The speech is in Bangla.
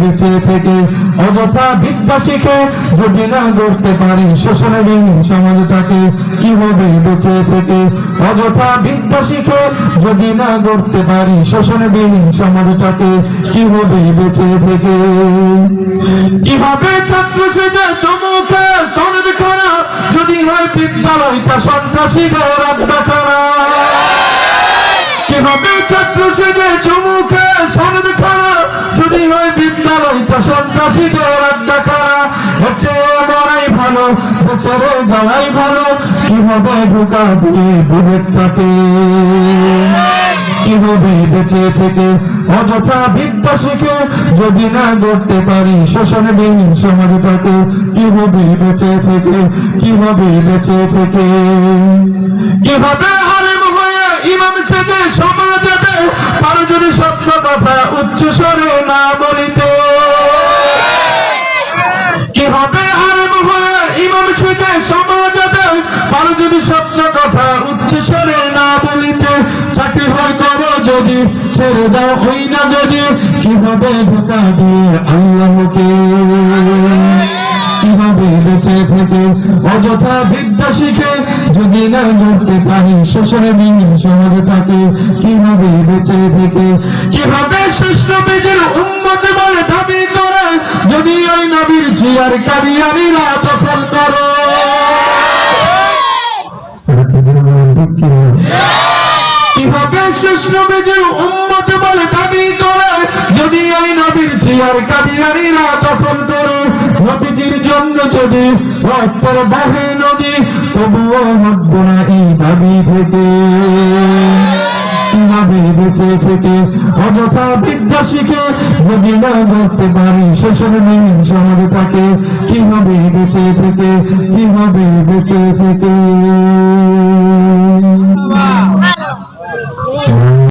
বেঁচে থেকে অযথা বিদ্যা শিখে যদি না গড়তে পারি শোষণবিহীন সমাজটাকে, কি হবে বেঁচে থেকে? অযথা বিদ্যা শিখে যদি না গড়তে পারি শোষণবিহীন সমাজটাকে, কি হবে বেঁচে থেকে? কিভাবে ছাত্র সেজে চমুকে সনদ খানা যদি হয় বিদ্যালয়টা সন্ত্রাসীদের আড্ডাখানা? কিভাবে ছাত্র সেজে চমুকে সনদ খানা যদি হয় বিদ্যালয়টা সন্ত্রাসীদের আড্ডাখানা? হচ্ছে মরাই ভালো, ছেড়ে যাওয়াই ভালো, কিভাবে ঢোকা দিয়ে বুলেটটাকে? কিভাবে বেঁচে থেকে অযথা বিদ্যা শিখে যদি না গড়তে পারি শোষণবিহীন সমাজটাকে, কিভাবে বেঁচে থেকে? কিভাবে বেঁচে থেকে? কিভাবে আলেম হয়ে ইমাম সেজে সমাজে পারো যদি সত্য কথা উচ্চ স্বরে না বলিতে? কিভাবে আলেম হয়ে ইমাম সেজে সমাজে পারো যদি সত্য কথা উচ্চ স্বরে না বলিতে? চাকরি হয় করো যদি, ছেড়ে দাও হই না যদি, কিভাবে ধোঁকা দিয়ে আল্লাহকে? কিভাবে বেঁচে থেকে অযথা বিদ্যা শিখে যদি না গড়তে পারি শোষণবিহীন সমাজটাকে, কিভাবে বেঁচে থেকে? কিভাবে শ্রেষ্ঠ বীজের উম্মত বলে দাবি করে যদি ওই নবীর জিয়ার কাদিয়ানীরা দখল করে? কিভাবে শ্রেষ্ঠ বীজের উম্মত বলে দাবি করে যদি ওই নবীর জিয়ার কাদিয়ানীরা দখল করে? নবীজির জন্য যদি রক্তের বহে নদী, তবুও হটব না এই দাবি থেকে। কিভাবে বেঁচে থেকে অযথা বিদ্যা শিখে যদি না গড়তে পারি শোষণবিহীন সমাজটাকে, কিভাবে বেঁচে থেকে? কিভাবে বেঁচে থেকে?